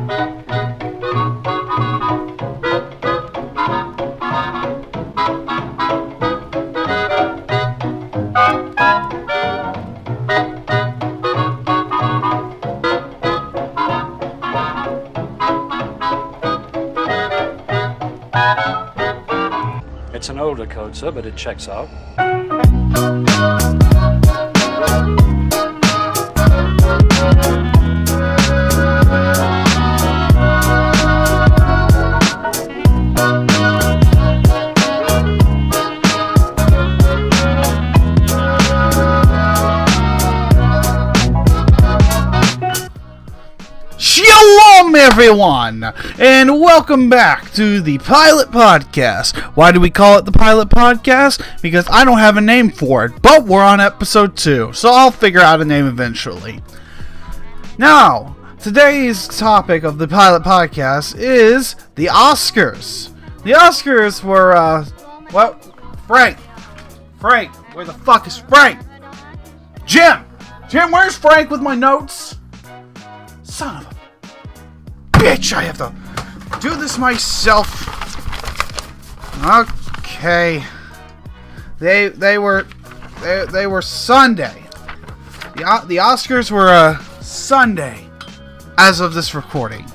It's an older code, sir, but it checks out. Shalom, everyone, and welcome back to the Pilot Podcast. Why do we call it the Pilot Podcast? Because I don't have a name for it, but we're on episode 2, so I'll figure out a name eventually. Now, today's topic of the Pilot Podcast is the Oscars. The Oscars were, Frank, where the fuck is Frank? Jim, where's Frank with my notes? Son of a bitch, I have to do this myself. Okay. They were Sunday. The Oscars were Sunday as of this recording.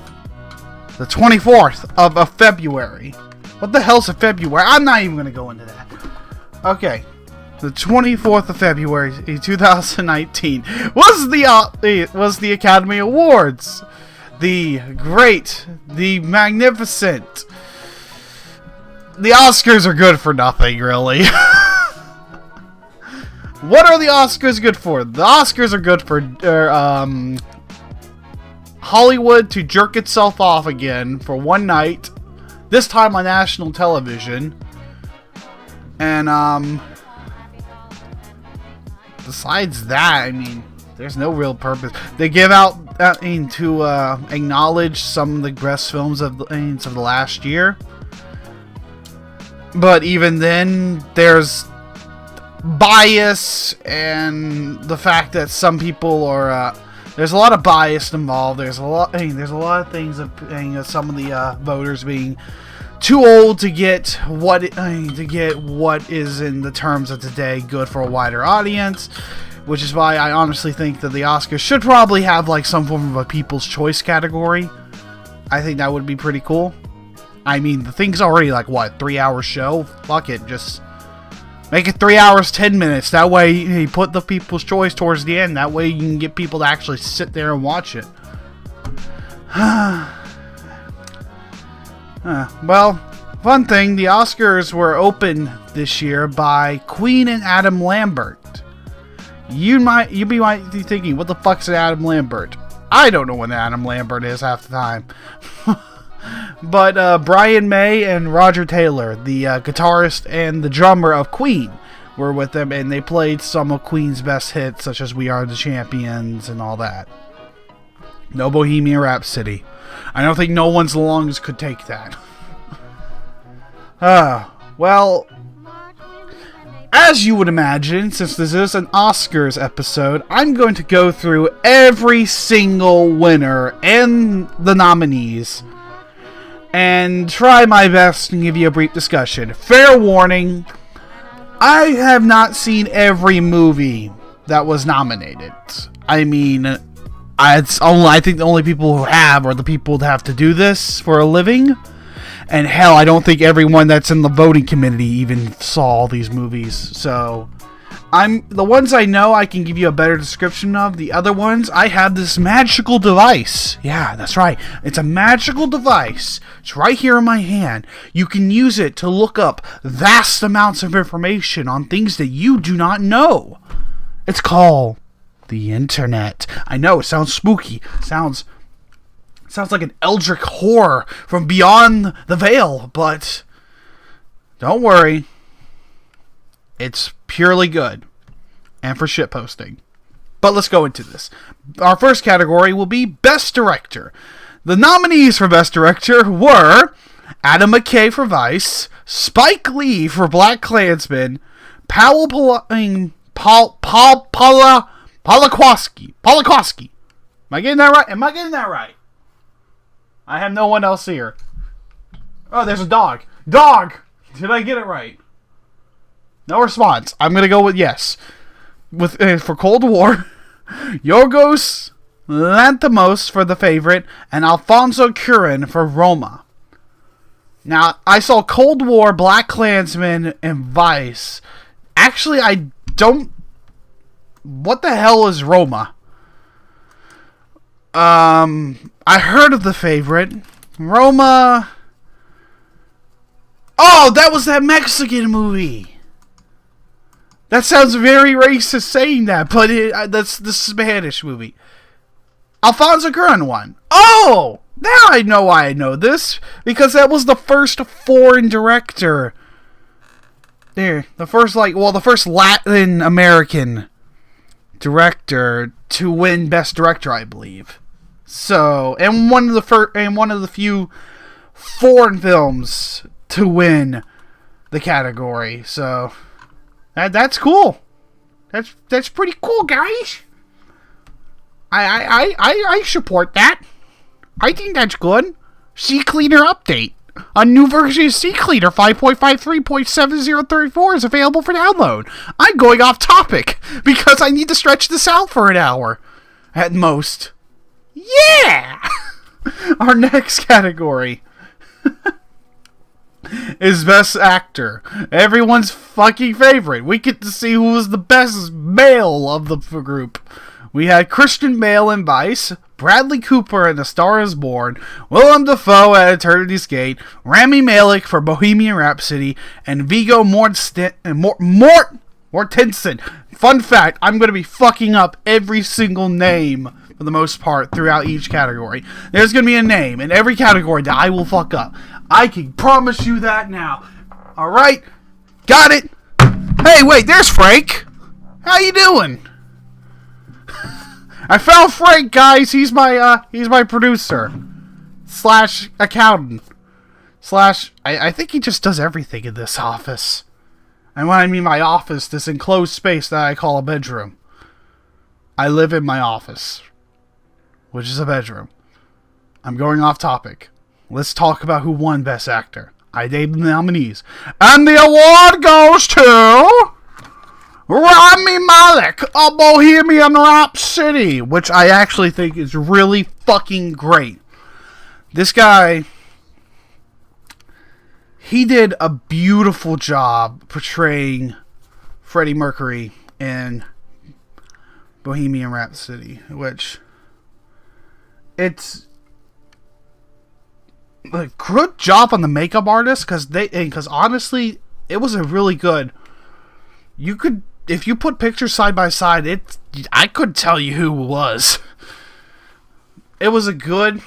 The 24th of February. What the hell's a February? I'm not even going to go into that. Okay. The 24th of February 2019 was the Academy Awards. The great, the magnificent. The Oscars are good for nothing, really. What are the Oscars good for? The Oscars are good for Hollywood to jerk itself off again for one night. This time on national television. And besides that, I mean, there's no real purpose. They give out to acknowledge some of the best films of the last year. But even then, there's bias and the fact that some people are there's a lot of bias involved. There's a lot of things of some of the voters being too old to get what is in the terms of today good for a wider audience, which is why I honestly think that the Oscars should probably have like some form of a People's Choice category. I think that would be pretty cool. I mean, the thing's already like, what, 3-hour show? Fuck it, just make it 3 hours, 10 minutes. That way you put the People's Choice towards the end. That way you can get people to actually sit there and watch it. Well, fun thing, the Oscars were opened this year by Queen and Adam Lambert. You might be thinking, what the fuck's an Adam Lambert? I don't know what Adam Lambert is half the time. But Brian May and Roger Taylor, the guitarist and the drummer of Queen, were with them, and they played some of Queen's best hits, such as We Are the Champions and all that. No Bohemian Rhapsody. I don't think No One's the Longest could take that. Well, as you would imagine, since this is an Oscars episode, I'm going to go through every single winner and the nominees and try my best to give you a brief discussion. Fair warning, I have not seen every movie that was nominated. I mean, I think the only people who have are the people that have to do this for a living. And hell, I don't think everyone that's in the voting committee even saw all these movies. So, the ones I know I can give you a better description of. The other ones, I have this magical device. Yeah, that's right. It's a magical device. It's right here in my hand. You can use it to look up vast amounts of information on things that you do not know. It's called the internet. I know, it sounds spooky. Sounds like an eldritch horror from beyond the veil, but don't worry. It's purely good. And for shitposting. But let's go into this. Our first category will be Best Director. The nominees for Best Director were Adam McKay for Vice, Spike Lee for Black Klansman, Polakowski. Am I getting that right? I have no one else here. Oh, there's a dog. Dog! Did I get it right? No response. I'm gonna go with yes. With for Cold War, Yorgos Lanthimos for The Favorite, and Alfonso Cuarón for Roma. Now, I saw Cold War, Black Klansman, and Vice. Actually, I don't... What the hell is Roma? I heard of The Favorite. Roma... Oh, that was that Mexican movie! That sounds very racist saying that, but that's the Spanish movie. Alfonso Cuarón won. Oh! Now I know why I know this. Because that was the first foreign director. The first Latin American director to win Best Director, I believe. So, and one of the few foreign films to win the category. So, that's cool. That's pretty cool, guys. I support that. I think that's good. CCleaner update. A new version of CCleaner 5.53.7034 is available for download. I'm going off topic because I need to stretch this out for an hour. At most. Yeah! Our next category is Best Actor. Everyone's fucking favorite. We get to see who was the best male of the group. We had Christian Bale in Vice, Bradley Cooper in A Star Is Born, Willem Dafoe at Eternity's Gate, Rami Malek for Bohemian Rhapsody, and Viggo Mortensen. Fun fact, I'm going to be fucking up every single name for the most part throughout each category. There's going to be a name in every category that I will fuck up. I can promise you that now. Alright? Got it? Hey, wait, there's Frank. How you doing? I found Frank, guys. He's my producer / accountant / I think he just does everything in this office. And when I mean my office, this enclosed space that I call a bedroom. I live in my office, which is a bedroom. I'm going off topic. Let's talk about who won Best Actor. I named the nominees, and the award goes to Rami Malek of Bohemian Rhapsody, which I actually think is really fucking great. This guy, he did a beautiful job portraying Freddie Mercury in Bohemian Rhapsody, which it's a good job on the makeup artist because honestly, it was a really good. If you put pictures side by side, I couldn't tell you who it was. It was a great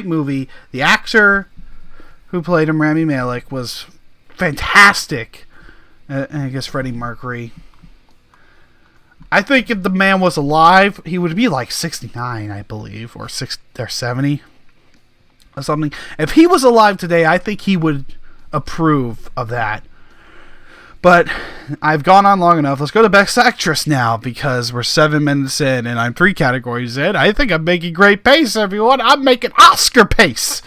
movie. The actor who played him, Rami Malek, was fantastic. And I guess Freddie Mercury. I think if the man was alive, he would be like 69, I believe, or 70 or something. If he was alive today, I think he would approve of that. But I've gone on long enough. Let's go to Best Actress now, because we're 7 minutes in and I'm 3 categories in. I think I'm making great pace, everyone. I'm making Oscar pace.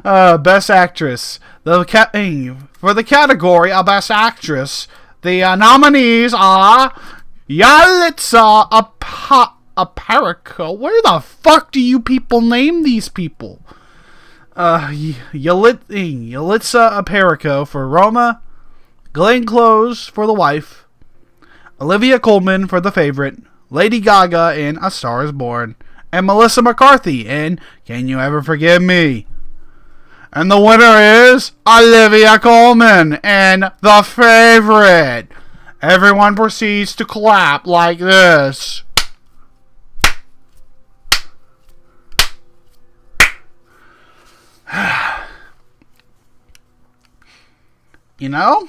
Best Actress. For the category of Best Actress, the nominees are Yalitza Aparicio. Where the fuck do you people name these people? Yalitza Aparicio for Roma, Glenn Close for The Wife, Olivia Colman for The Favorite, Lady Gaga in A Star Is Born, and Melissa McCarthy in Can You Ever Forgive Me? And the winner is Olivia Colman in The Favorite. Everyone proceeds to clap like this. You know,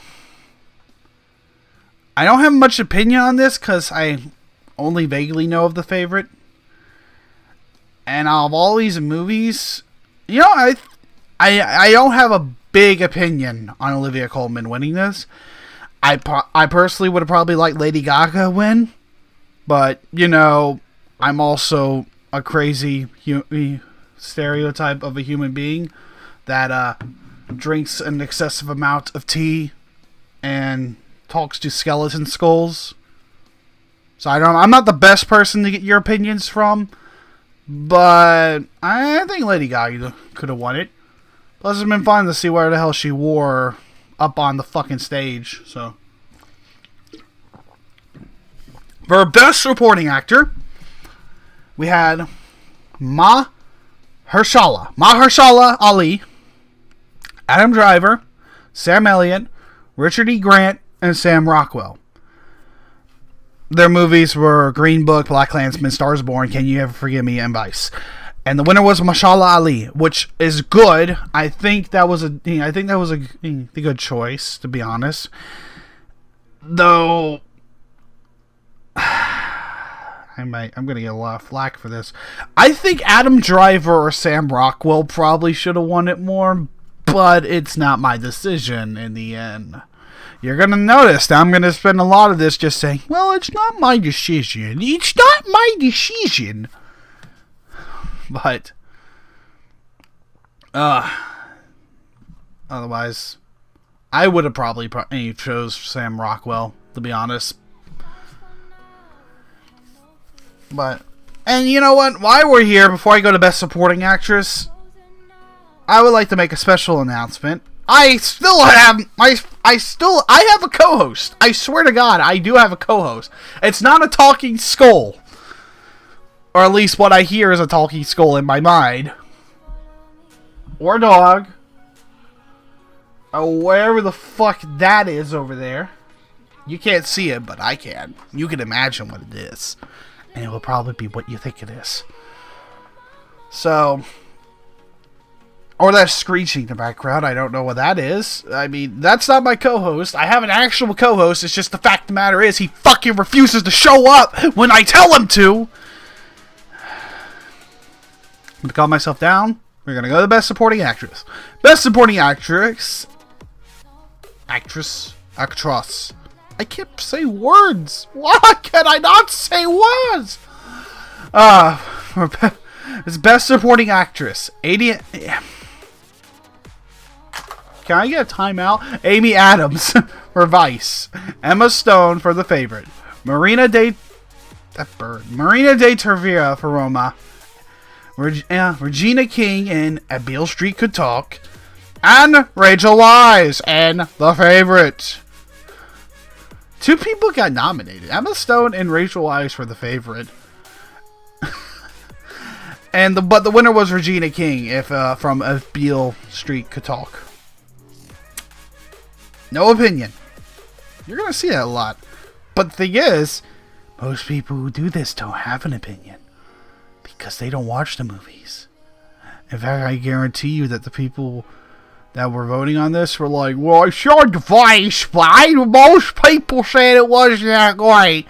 I don't have much opinion on this because I only vaguely know of The Favorite. And out of all these movies, you know, I don't have a big opinion on Olivia Colman winning this. I personally would have probably liked Lady Gaga win. But, you know, I'm also a crazy stereotype of a human being that drinks an excessive amount of tea and talks to skeleton skulls. So I'm not the best person to get your opinions from, but I think Lady Gaga could have won it. Plus, it's been fun to see where the hell she wore up on the fucking stage. So, for Best Supporting Actor, we had Mahershala Ali, Adam Driver, Sam Elliott, Richard E. Grant, and Sam Rockwell. Their movies were Green Book, BlacKkKlansman, Stars Born, Can You Ever Forgive Me, and Vice. And the winner was Mahershala Ali, which is good. I think that was a good choice, to be honest. Though I'm gonna get a lot of flack for this. I think Adam Driver or Sam Rockwell probably should have won it more, but it's not my decision in the end. You're going to notice that I'm going to spend a lot of this just saying, well, it's not my decision. It's not my decision. But, otherwise, I would have probably chose Sam Rockwell, to be honest. But, and you know what? While we're here, before I go to Best Supporting Actress, I would like to make a special announcement. I have a co-host. I swear to God, I do have a co-host. It's not a talking skull. Or at least what I hear is a talking skull in my mind. Or dog. Or wherever the fuck that is over there. You can't see it, but I can. You can imagine what it is. And it will probably be what you think it is. So... or that screeching in the background. I don't know what that is. I mean, that's not my co-host. I have an actual co-host. It's just the fact of the matter is he fucking refuses to show up when I tell him to. I'm going to calm myself down. We're going to go to the Best Supporting Actress. Best Supporting Actress. Actress. I can't say words. Why can I not say words? It's Best Supporting Actress. Can I get a timeout? Amy Adams for Vice. Emma Stone for The Favorite. Marina de Tavira for Roma. Regina King in A Beale Street Could Talk. And Rachel Weisz in The Favorite. 2 people got nominated. Emma Stone and Rachel Weisz for The Favorite. But the winner was Regina King from A Beale Street Could Talk. No opinion. You're going to see that a lot. But the thing is, most people who do this don't have an opinion. Because they don't watch the movies. In fact, I guarantee you that the people that were voting on this were like, well, I saw the Vice, but most people said it wasn't that great.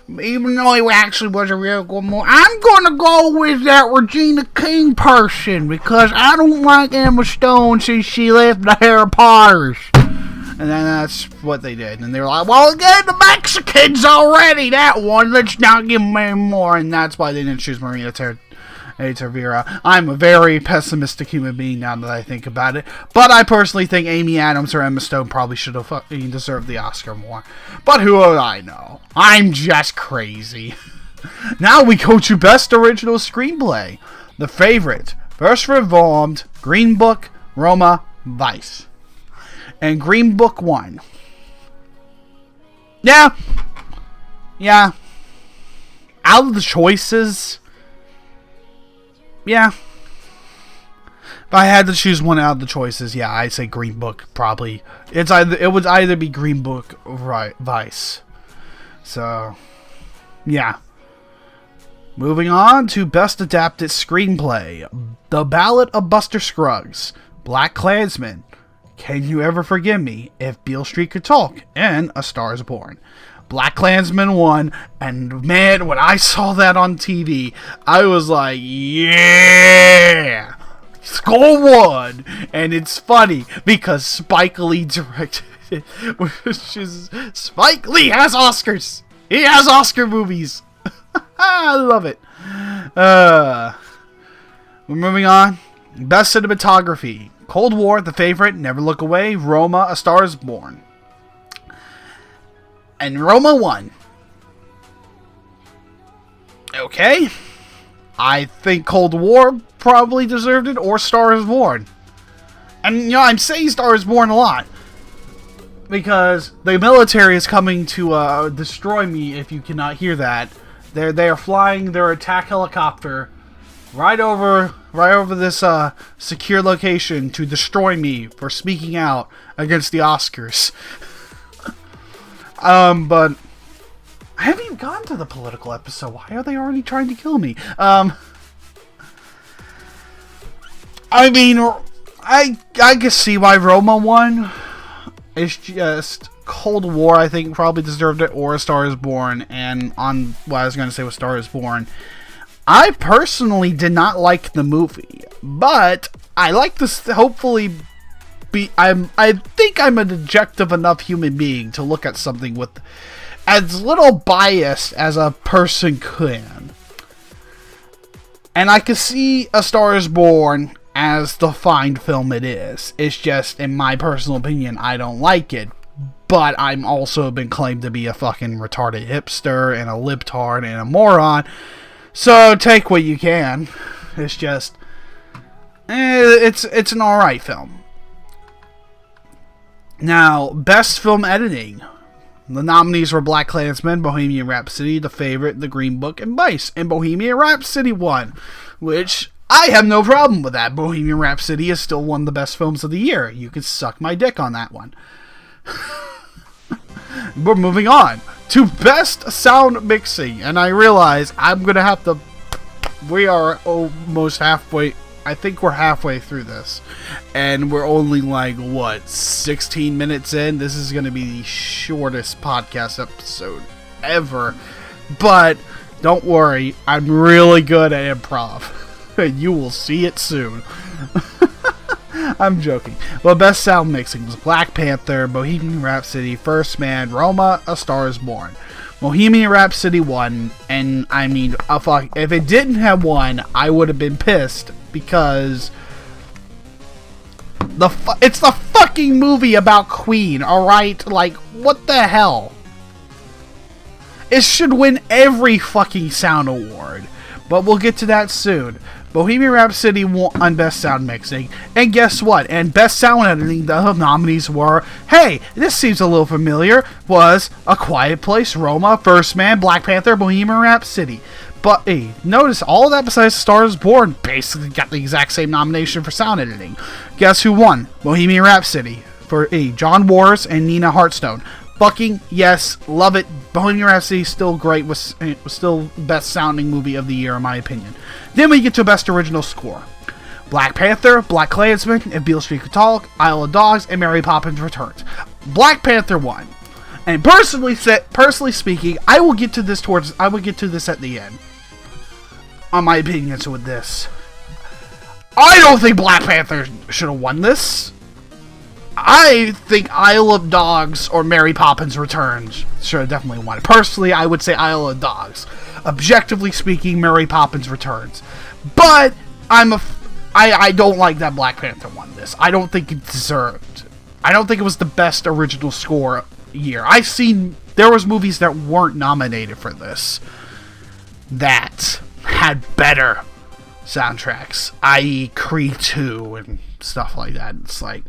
Even though it actually was a real good movie. I'm going to go with that Regina King person. Because I don't like Emma Stone since she left the Harry Potters. And then that's what they did. And they were like, well, again, the Mexicans already. That one, let's not give them any more. And that's why they didn't choose Marina Tavira. I'm a very pessimistic human being now that I think about it. But I personally think Amy Adams or Emma Stone probably should have fucking deserved the Oscar more. But who would I know? I'm just crazy. Now we go to Best Original Screenplay. The Favorite. First Reformed. Green Book. Roma. Vice. And Green Book won. Yeah. Out of the choices, yeah. If I had to choose one out of the choices, yeah, I'd say Green Book probably. It would either be Green Book or Vice. So, yeah. Moving on to Best Adapted Screenplay. The Ballad of Buster Scruggs. BlacKkKlansman. Can You Ever Forgive Me? If Beale Street Could Talk. And A Star Is Born. BlacKkKlansman won, and man, when I saw that on TV, I was like, yeah! Score won! And it's funny, because Spike Lee directed it. Spike Lee has Oscars! He has Oscar movies! I love it. We're moving on. Best cinematography. Cold War, The Favorite, Never Look Away, Roma, A Star is Born. And Roma won. Okay. I think Cold War probably deserved it, or Star is Born. And, you know, I'm saying Star is Born a lot. Because the military is coming to destroy me, if you cannot hear that. They are flying their attack helicopter right over this secure location to destroy me for speaking out against the Oscars. But I haven't even gotten to the political episode. Why are they already trying to kill me? I mean, I can see why Roma won. It's just Cold War, I think, probably deserved it, or A Star is Born. And on what I was going to say was Star is Born. I personally did not like the movie, but I like this. Hopefully, I think I'm an objective enough human being to look at something with as little bias as a person can. And I can see A Star is Born as the fine film it is. It's just, in my personal opinion, I don't like it. But I'm also been claimed to be a fucking retarded hipster and a libtard and a moron. So take what you can. It's just, it's an alright film. Now, best film editing. The nominees were BlacKkKlansman, Bohemian Rhapsody, The Favorite, The Green Book, and Vice. And Bohemian Rhapsody won, which I have no problem with that. Bohemian Rhapsody is still one of the best films of the year. You can suck my dick on that one. We're moving on to best sound mixing, and I realize I'm gonna have to. We are almost halfway. I think we're halfway through this, and we're only like, what, 16 minutes in? This is gonna be the shortest podcast episode ever. But don't worry, I'm really good at improv. You will see it soon. I'm joking. Well, best sound mixing was Black Panther, Bohemian Rhapsody, First Man, Roma, A Star is Born. Bohemian Rhapsody won, and I mean, if it didn't have won, I would have been pissed, because it's the fucking movie about Queen, alright? Like, what the hell? It should win every fucking sound award, but we'll get to that soon. Bohemian Rhapsody won Best Sound Mixing, and guess what? And Best Sound Editing, the nominees were, hey, this seems a little familiar, was A Quiet Place, Roma, First Man, Black Panther, Bohemian Rhapsody. But, hey, notice all of that besides Star is Born basically got the exact same nomination for sound editing. Guess who won? Bohemian Rhapsody, for John Waters and Nina Hartstone. Fucking yes, love it. Bohemian Rhapsody still great. Was still best sounding movie of the year in my opinion. Then we get to best original score. Black Panther, BlacKkKlansman, If Beale Street Could Talk, Isle of Dogs, and Mary Poppins Returns. Black Panther won. And personally speaking, I will get to this at the end. On my opinions with this. I don't think Black Panther should have won this. I think Isle of Dogs or Mary Poppins Returns should have definitely won. Personally, I would say Isle of Dogs. Objectively speaking, Mary Poppins Returns. But I don't like that Black Panther won this. I don't think it deserved. I don't think it was the best original score year. There was movies that weren't nominated for this that had better soundtracks, i.e. Creed 2 and stuff like that. It's like,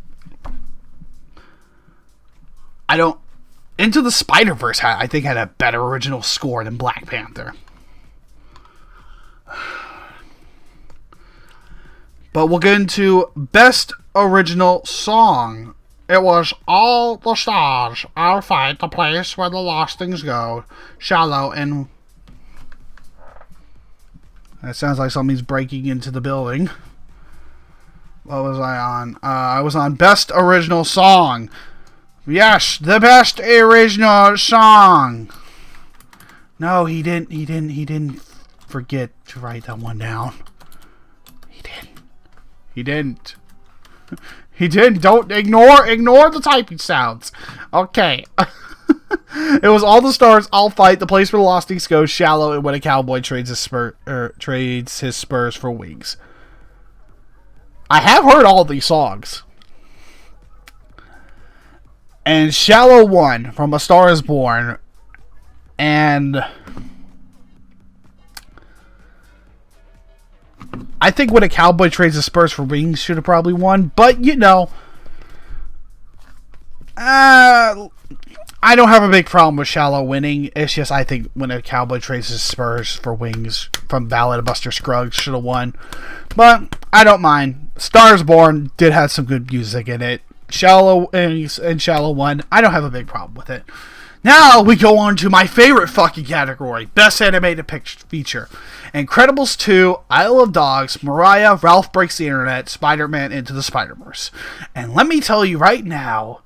Into the Spider-Verse, I think, had a better original score than Black Panther. But we'll get into Best Original Song. It was All the Stars, Our Fight, The Place Where the Lost Things Go, Shallow, and... That sounds like something's breaking into the building. What was I on? I was on Best Original Song. Yes, the best original song. No, he didn't forget to write that one down. He didn't. Don't ignore the typing sounds. Okay. It was All the Stars, All Fight, The Place Where the Losties Go, Shallow, and When a Cowboy Trades his spurs for wings. I have heard all these songs. And Shallow won from A Star Is Born. And I think When a Cowboy Trades his spurs for wings should have probably won. But, you know, I don't have a big problem with Shallow winning. It's just I think When a Cowboy Trades his spurs for wings from Ballad of Buster Scruggs should have won. But I don't mind. Stars Born did have some good music in it. Shallow and Shallow won. I don't have a big problem with it. Now we go on to my favorite fucking category. Best Animated Feature. Incredibles 2, Isle of Dogs, Mariah, Ralph Breaks the Internet, Spider-Man Into the Spider-Verse. And let me tell you right now,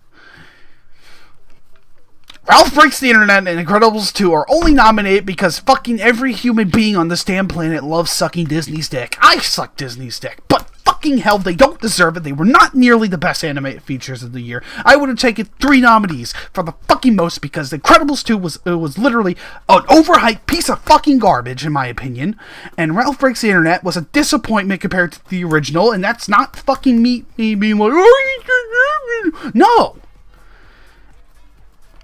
Ralph Breaks the Internet and Incredibles 2 are only nominated because fucking every human being on this damn planet loves sucking Disney's dick. I suck Disney's dick, but fucking hell, they don't deserve it. They were not nearly the best animated features of the year. I would have taken 3 nominees for the fucking most because Incredibles 2 was literally an overhyped piece of fucking garbage, in my opinion. And Ralph Breaks the Internet was a disappointment compared to the original, and that's not fucking me being like, oh, no!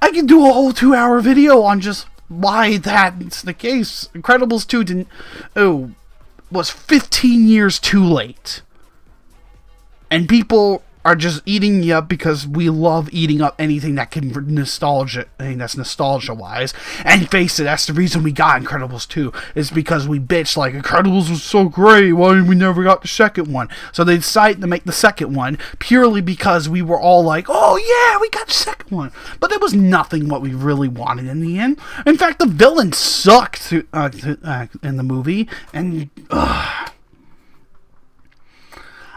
I could do a whole 2-hour video on just why that's the case. Incredibles 2 was 15 years too late. And people are just eating you up because we love eating up anything that can that's nostalgia-wise. And face it, that's the reason we got Incredibles 2, is because we bitched like, Incredibles was so great, why we never got the second one? So they decided to make the second one, purely because we were all like, oh yeah, we got the second one. But it was nothing what we really wanted in the end. In fact, the villain sucked in the movie, and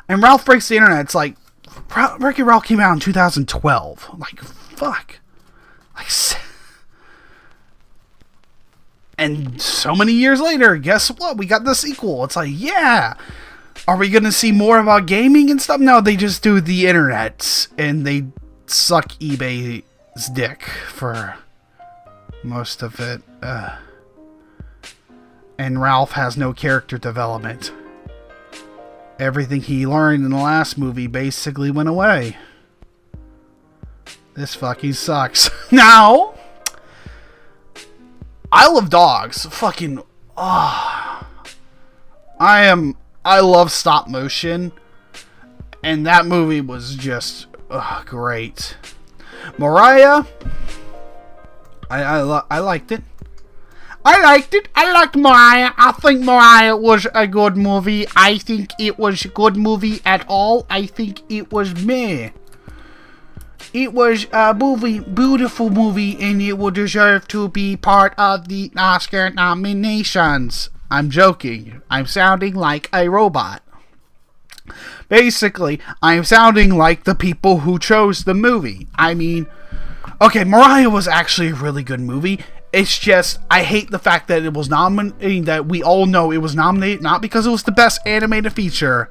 Ralph Breaks the Internet, it's like, Wreck-It Ralph came out in 2012. Like, fuck. And so many years later, guess what? We got the sequel. It's like, yeah. Are we going to see more about gaming and stuff? No, they just do the internet. And they suck eBay's dick for most of it. And Ralph has no character development. Everything he learned in the last movie basically went away. This fucking sucks. Now, Isle of Dogs. Fucking, I love stop motion. And that movie was just, great. Mariah, I liked it. I liked Mariah. I think Mariah was a good movie. I think it was a good movie at all. I think it was meh. It was a beautiful movie, and it would deserve to be part of the Oscar nominations. I'm joking. I'm sounding like a robot. Basically, I'm sounding like the people who chose the movie. I mean, okay, Mariah was actually a really good movie. It's just, I hate the fact that it was nominated, that we all know it was nominated, not because it was the best animated feature.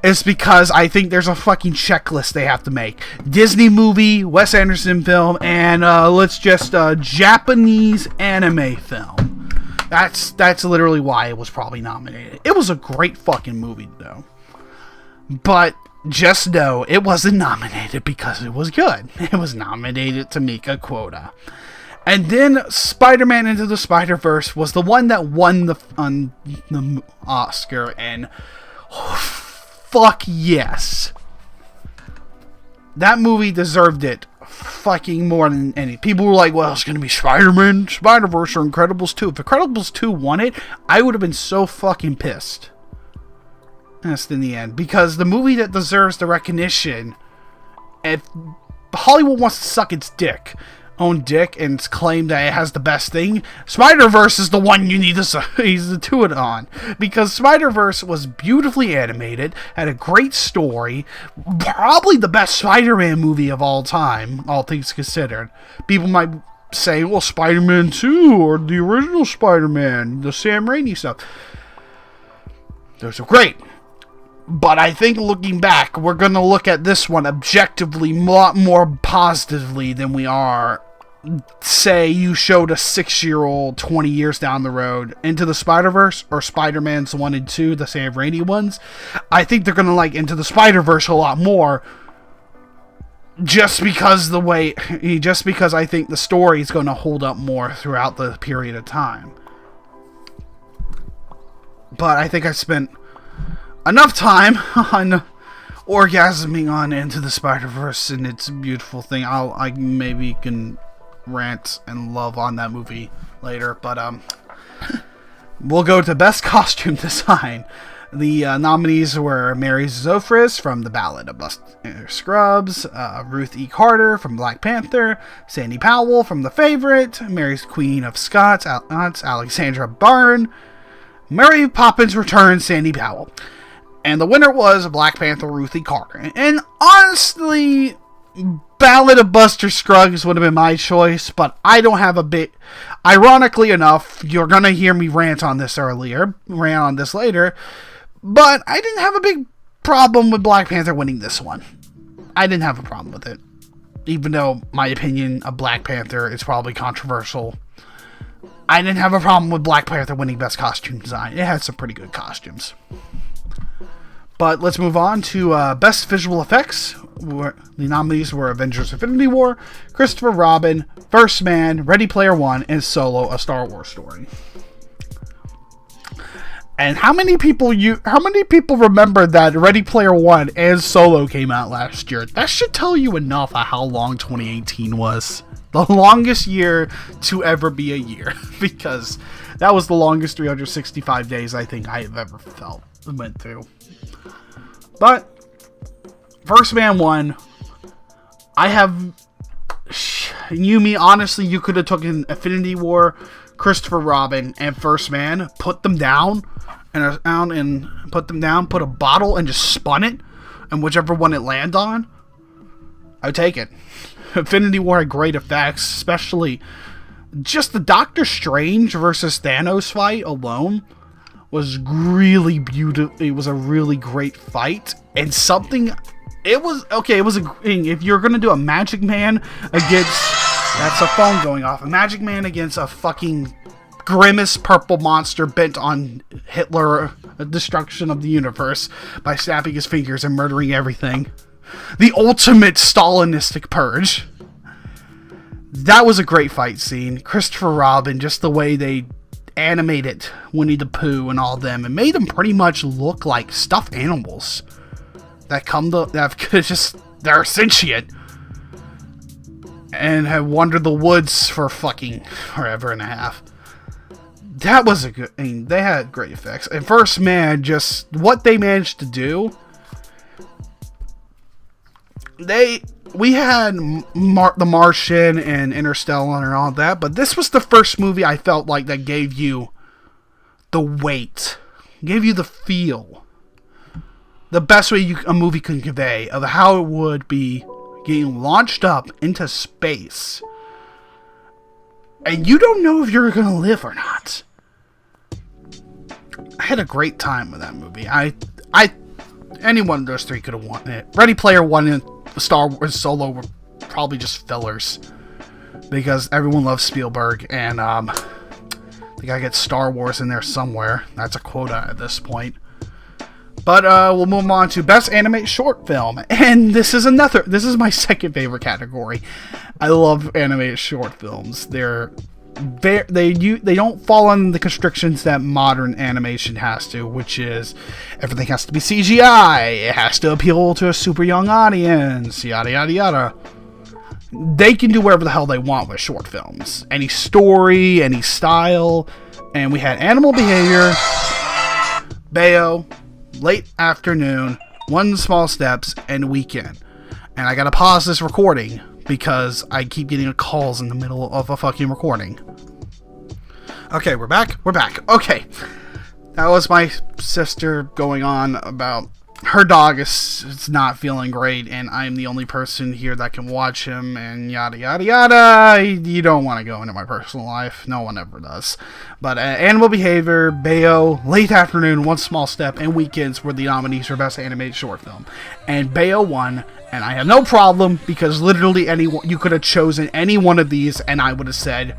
It's because I think there's a fucking checklist they have to make. Disney movie, Wes Anderson film, and Japanese anime film. That's literally why it was probably nominated. It was a great fucking movie, though. But just know, it wasn't nominated because it was good. It was nominated to make a quota. And then Spider-Man Into the Spider-Verse was the one that won the Oscar, and fuck yes. That movie deserved it fucking more than any. People were like, well, it's going to be Spider-Man, Spider-Verse, or Incredibles 2. If Incredibles 2 won it, I would have been so fucking pissed. That's in the end. Because the movie that deserves the recognition, if Hollywood wants to suck its own dick and claim that it has the best thing, Spider-Verse is the one you need to do it on, because Spider-Verse was beautifully animated, had a great story, probably the best Spider-Man movie of all time, all things considered. People might say, well, Spider-Man 2 or the original Spider-Man, the Sam Raimi stuff, those are great. But I think looking back, we're going to look at this one objectively a lot more positively than we are say you showed a 6-year-old 20 years down the road Into the Spider-Verse or Spider-Man's 1 and 2, the Sam Raimi ones, I think they're going to like Into the Spider-Verse a lot more. Just because I think the story is going to hold up more throughout the period of time. But I think I spent enough time on orgasming on Into the Spider-Verse and its beautiful thing. I maybe can rant and love on that movie later, but we'll go to Best Costume Design. The nominees were Mary Zofris from The Ballad of Buster Scruggs, Ruth E. Carter from Black Panther, Sandy Powell from The Favorite, Mary's Queen of Scots, Alexandra Byrne, Mary Poppins Returns, Sandy Powell. And the winner was Black Panther Ruth E. Carter. And honestly, Ballad of Buster Scruggs would have been my choice, but I don't have a bit... Ironically enough, you're going to hear me rant on this later, but I didn't have a big problem with Black Panther winning this one. I didn't have a problem with it. Even though my opinion of Black Panther is probably controversial, I didn't have a problem with Black Panther winning Best Costume Design. It had some pretty good costumes. But let's move on to Best Visual Effects. The nominees were Avengers Infinity War, Christopher Robin, First Man, Ready Player One, and Solo: A Star Wars Story. And how many people remember that Ready Player One and Solo came out last year? That should tell you enough of how long 2018 was. The longest year to ever be a year. Because that was the longest 365 days I think I have ever went through. But First Man won. Honestly, you could have taken Infinity War, Christopher Robin, and First Man, put them down, put a bottle and just spun it, and whichever one it landed on, I'd take it. Infinity War had great effects, especially just the Doctor Strange versus Thanos fight alone was really beautiful. It was a really great fight, and if you're gonna do a Magic Man against, that's a phone going off, a Magic Man against a fucking grimace purple monster bent on Hitler destruction of the universe by snapping his fingers and murdering everything, the ultimate Stalinistic purge. That was a great fight scene. Christopher Robin, just the way they animated Winnie the Pooh and all them, and made them pretty much look like stuffed animals they're sentient and have wandered the woods for fucking forever and a half. That was they had great effects. And First Man, just what they managed to do. We had The Martian and Interstellar and all that, but this was the first movie I felt like that gave you the weight, gave you the feel, the best way a movie can convey of how it would be getting launched up into space, and you don't know if you're gonna live or not. I had a great time with that movie. Any one of those three could have won it. Ready Player One and Star Wars Solo were probably just fillers because everyone loves Spielberg, and I think I get Star Wars in there somewhere. That's a quota at this point. But we'll move on to Best Animated Short Film, and this is my second favorite category. I love animated short films. They don't fall under the constrictions that modern animation has to, which is everything has to be CGI, it has to appeal to a super young audience, yada yada yada. They can do whatever the hell they want with short films. Any story, any style. And we had Animal Behavior, Bayo, Late Afternoon, One Small Steps, and Weekend. And I gotta pause this recording because I keep getting calls in the middle of a fucking recording. Okay, we're back. Okay. That was my sister going on about her dog is not feeling great, and I'm the only person here that can watch him, and yada yada yada. You don't want to go into my personal life. No one ever does. But Animal Behavior, Bayo, Late Afternoon, One Small Step, and Weekends were the nominees for Best Animated Short Film. And Bayo won, And I have no problem, because literally anyone, you could have chosen any one of these and I would have said,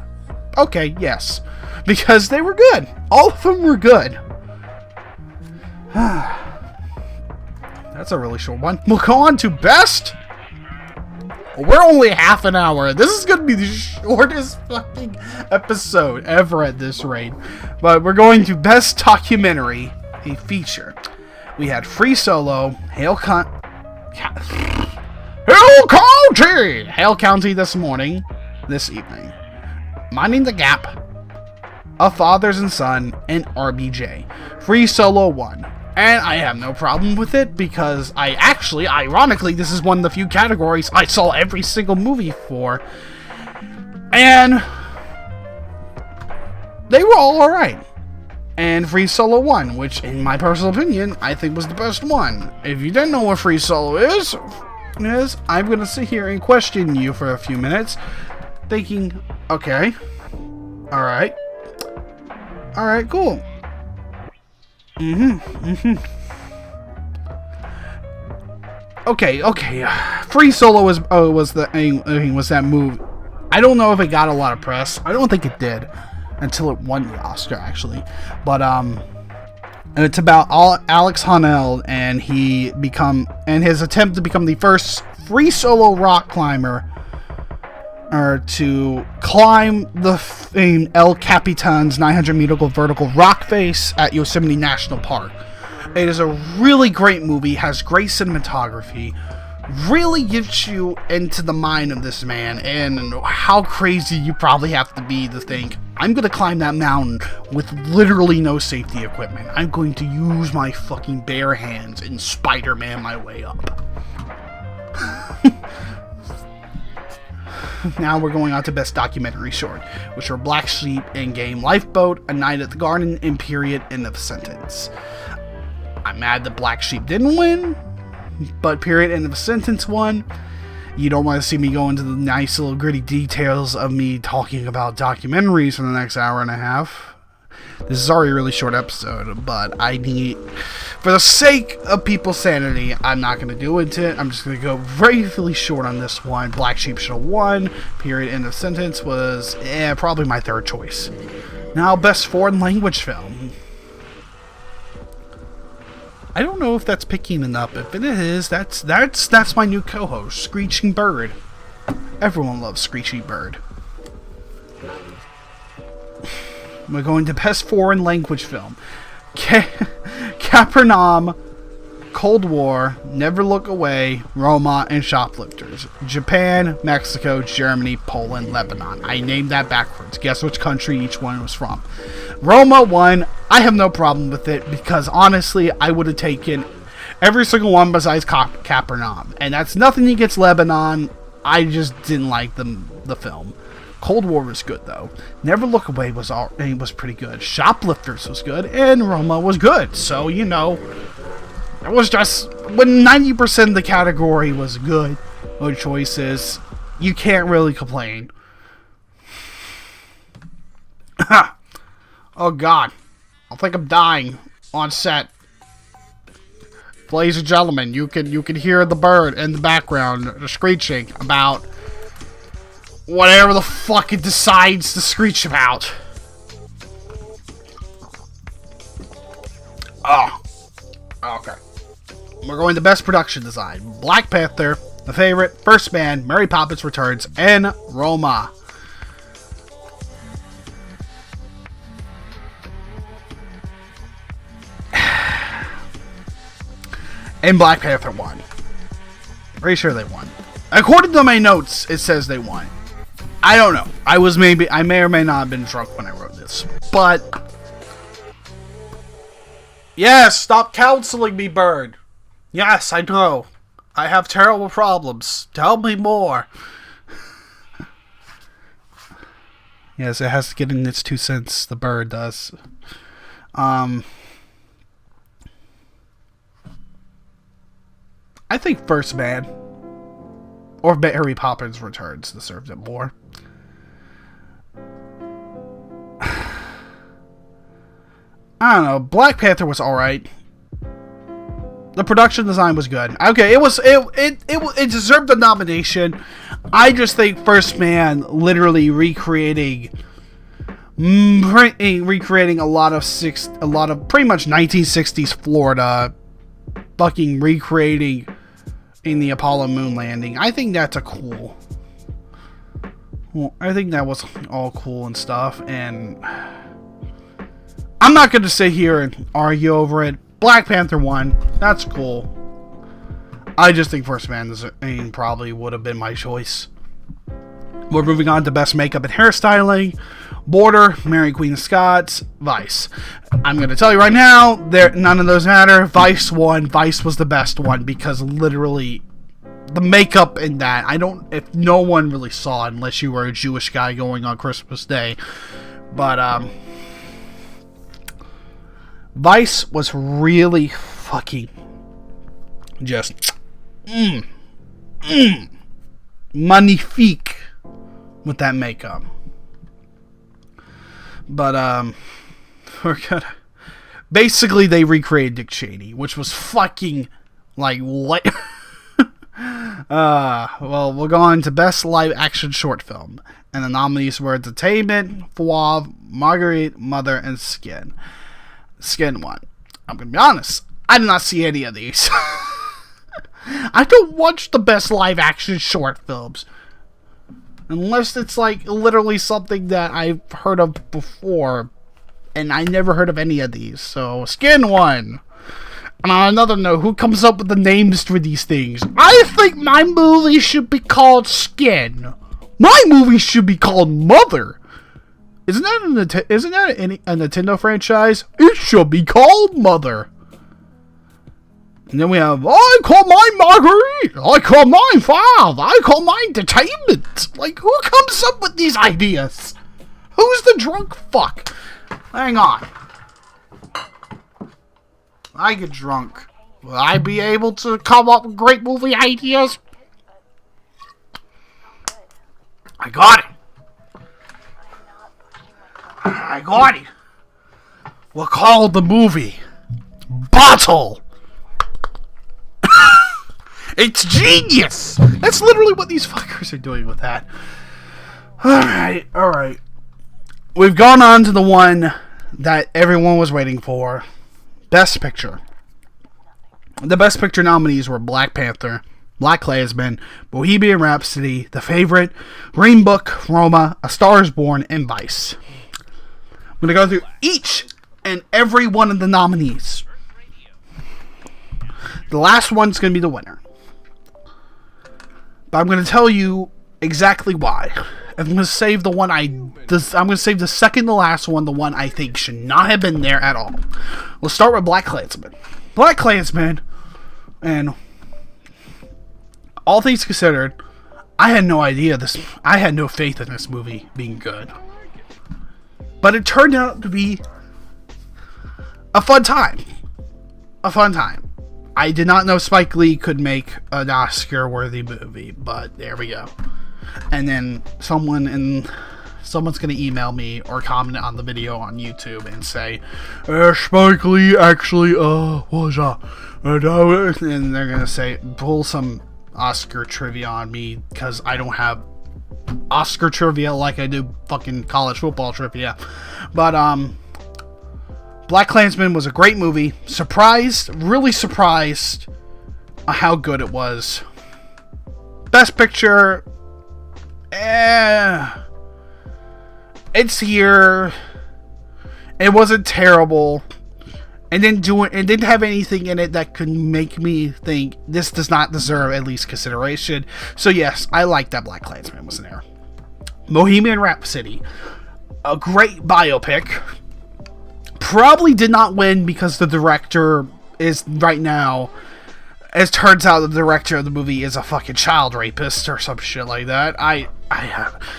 okay, yes. Because they were good. All of them were good. That's a really short one. We'll go on to best. We're only half an hour. This is going to be the shortest fucking episode ever at this rate. But we're going to best documentary, a feature. We had Free Solo, Hale County this evening. Minding the Gap, A Fathers and Son, and RBJ. Free Solo won. And I have no problem with it, because ironically, this is one of the few categories I saw every single movie for. And they were all alright. And Free Solo won, which, in my personal opinion, I think was the best one. If you didn't know what Free Solo is, I'm going to sit here and question you for a few minutes, thinking, okay, alright, cool. Okay. Free Solo was that movie. I don't know if it got a lot of press. I don't think it did until it won the Oscar, actually. But it's about Alex Honnold and his attempt to become the first free solo rock climber, or to climb the famed El Capitan's 900-meter vertical rock face at Yosemite National Park. It is a really great movie, has great cinematography, really gets you into the mind of this man, and how crazy you probably have to be to think, I'm going to climb that mountain with literally no safety equipment. I'm going to use my fucking bare hands and Spider-Man my way up. Now we're going on to Best Documentary Short, which are Black Sheep, In-Game Lifeboat, A Night at the Garden, and Period, End of Sentence. I'm mad that Black Sheep didn't win, but Period, End of Sentence won. You don't want to see me go into the nice little gritty details of me talking about documentaries for the next hour and a half. This is already a really short episode, but for the sake of people's sanity, I'm not going to do it. I'm just going to go really short on this one. Black Sheep should have won. Period, End of Sentence was probably my third choice. Now, Best Foreign Language Film. I don't know if that's picking it up. If it is, that's my new co-host, Screeching Bird. Everyone loves Screeching Bird. We're going to Best Foreign Language Film. Capernaum, Cold War, Never Look Away, Roma, and Shoplifters. Japan, Mexico, Germany, Poland, Lebanon. I named that backwards. Guess which country each one was from. Roma won. I have no problem with it, because honestly, I would have taken every single one besides Capernaum. And that's nothing against Lebanon. I just didn't like the film. Cold War was good, though. Never Look Away was pretty good. Shoplifters was good, and Roma was good. So, it was just, when 90% of the category was good choices, you can't really complain. Oh God, I think I'm dying on set. Ladies and gentlemen, you can hear the bird in the background screeching about whatever the fuck it decides to screech about. Oh. Okay. We're going to Best Production Design. Black Panther, The Favorite, First Man, Mary Poppins Returns, and Roma. And Black Panther won. Pretty sure they won. According to my notes, it says they won. I don't know. I may or may not have been drunk when I wrote this. But yes, stop counseling me, Bird. Yes, I know. I have terrible problems. Tell me more. Yes, it has to get in its 2 cents. The bird does. I think First Man or Mary Poppins Returns deserved it more. I don't know. Black Panther was alright. The production design was good. Okay, it deserved a nomination. I just think First Man literally recreating a lot of pretty much 1960s Florida, fucking recreating in the Apollo moon landing. I think that's I think that was all cool and stuff, and I'm not going to sit here and argue over it. Black Panther won. That's cool. I just think First Man probably would have been my choice. We're moving on to Best Makeup and Hairstyling. Border, Mary Queen of Scots, Vice. I'm going to tell you right now, none of those matter. Vice won. Vice was the best one because literally the makeup in that, if no one really saw it unless you were a Jewish guy going on Christmas Day. But, Vice was really fucking just magnifique with that makeup. But we're gonna basically they recreated Dick Cheney, which was fucking like what? Well, we'll go on to Best Live Action Short Film, and the nominees were Entertainment, Fauve, Marguerite, Mother, and Skin. Skin won. I'm gonna be honest, I did not see any of these. I don't watch the Best Live Action Short Films unless it's like literally something that I've heard of before, and I never heard of any of these. So Skin won. And on another note, who comes up with the names for these things? I think my movie should be called Skin. My movie should be called Mother. Isn't that a Nintendo franchise? It should be called Mother. And then we have, I call mine Marguerite. I call mine Fauve. I call mine Entertainment. Like, who comes up with these ideas? Who's the drunk fuck? Hang on. I get drunk. Will I be able to come up with great movie ideas? I got it. I got it. We'll call the movie Bottle. It's genius. That's literally what these fuckers are doing with that. Alright. We've gone on to the one that everyone was waiting for. Best Picture. The Best Picture nominees were Black Panther, Black Klansman, Bohemian Rhapsody, The Favorite, Green Book, Roma, A Star is Born, and Vice. I'm going to go through each and every one of the nominees. The last one's going to be the winner. But I'm going to tell you exactly why. I'm going to save the one I'm going to save the second to last one, the one I think should not have been there at all. We'll start with Black Klansman. Black Klansman, and all things considered, I had no faith in this movie being good. But it turned out to be a fun time. I did not know Spike Lee could make an Oscar-worthy movie, but there we go. And then someone's going to email me or comment on the video on YouTube and say, Spike Lee actually, was and they're going to say, pull some Oscar trivia on me, because I don't have Oscar trivia like I do fucking college football trivia. But, Black Klansman was a great movie. Really surprised how good it was. Best Picture, it's here. It wasn't terrible. It didn't have anything in it that could make me think this does not deserve at least consideration. So yes, I like that Black Klansman was there. Bohemian Rhapsody, a great biopic. Probably did not win because the director is right now. As turns out, the director of the movie is a fucking child rapist or some shit like that.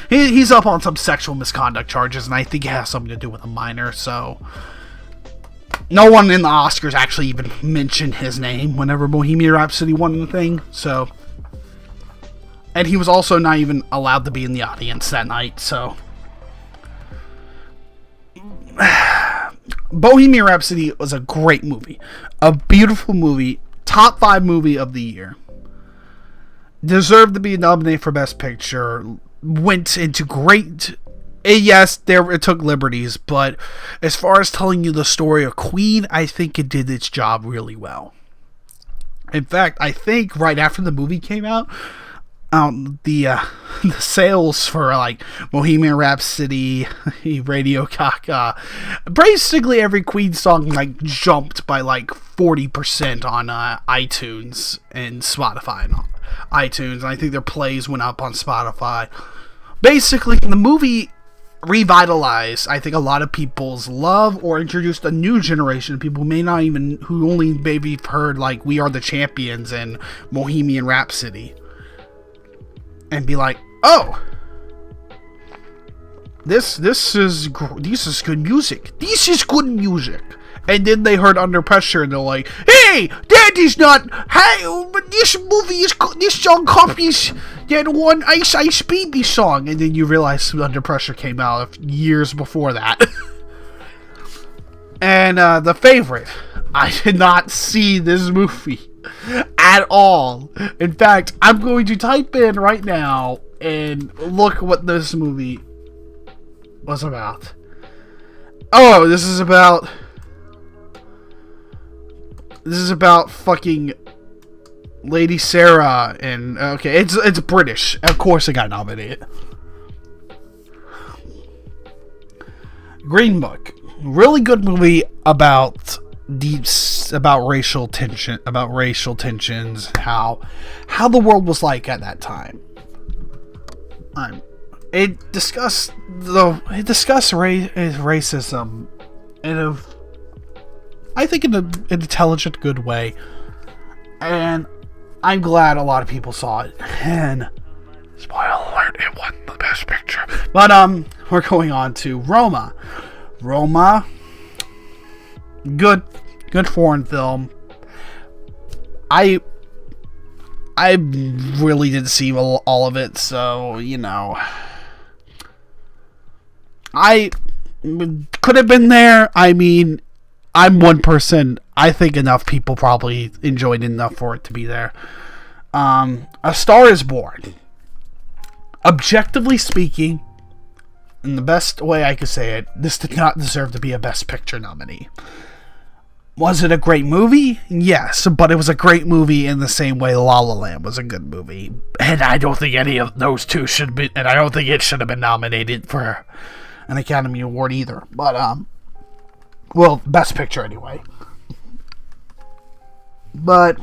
He's up on some sexual misconduct charges, and I think it has something to do with a minor. So no one in the Oscars actually even mentioned his name whenever Bohemian Rhapsody won the thing. So, and he was also not even allowed to be in the audience that night. So. Bohemian Rhapsody was a great movie. A beautiful movie. top 5 movie of the year. Deserved to be nominated for Best Picture. Went into great... Yes, it took liberties, but as far as telling you the story of Queen, I think it did its job really well. In fact, I think right after the movie came out, the sales for like Bohemian Rhapsody, Radio Gaga, basically every Queen song like jumped by like 40% on iTunes and Spotify and iTunes. And I think their plays went up on Spotify. Basically, the movie revitalized, I think, a lot of people's love, or introduced a new generation of people who only maybe heard like We Are the Champions and Bohemian Rhapsody, and be like, oh, this is good music. This is good music. And then they heard Under Pressure, and they're like, hey, that is not, hey, this song copies that one Ice Ice Baby song. And then you realize Under Pressure came out years before that. And the favorite, I did not see this movie at all. In fact, I'm going to type in right now and look what this movie was about. Oh, this is about fucking Lady Sarah, and okay, it's British. Of course it got nominated. Green Book. Really good movie about racial tensions, how the world was like at that time. It discussed racism I think in an intelligent, good way, and I'm glad a lot of people saw it. And spoiler alert, it won the Best Picture. But we're going on to Roma. Roma, good foreign film. I really didn't see all of it, so you know, I could have been there. I mean, I'm one person. I think enough people probably enjoyed it enough for it to be there. A Star is Born. Objectively speaking, in the best way I could say it, this did not deserve to be a Best Picture nominee. Was it a great movie? Yes, but it was a great movie in the same way La La Land was a good movie. And I don't think any of those two should be, and I don't think it should have been nominated for an Academy Award either. But, well, Best Picture anyway. But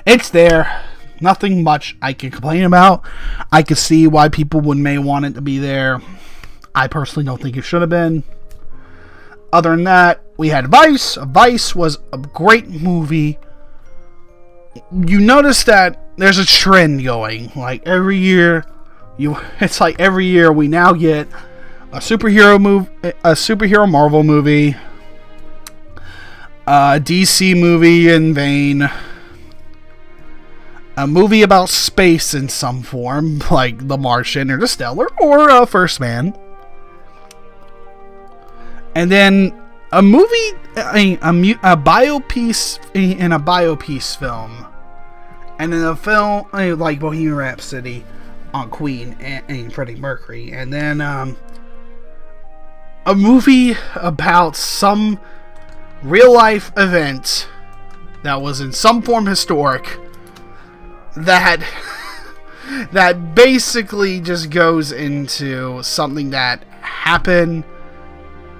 it's there. Nothing much I can complain about. I can see why people may want it to be there. I personally don't think it should have been. Other than that, we had Vice. Vice was a great movie. You notice that there's a trend going. Like every year, it's like every year we now get a superhero Marvel movie, a DC movie in vain, a movie about space in some form, like The Martian or The Stellar or First Man, and then a movie, a biopiece in a biopiece film, and then a film like Bohemian Rhapsody on Queen and Freddie Mercury, and then a movie about some real life event that was in some form historic that basically just goes into something that happened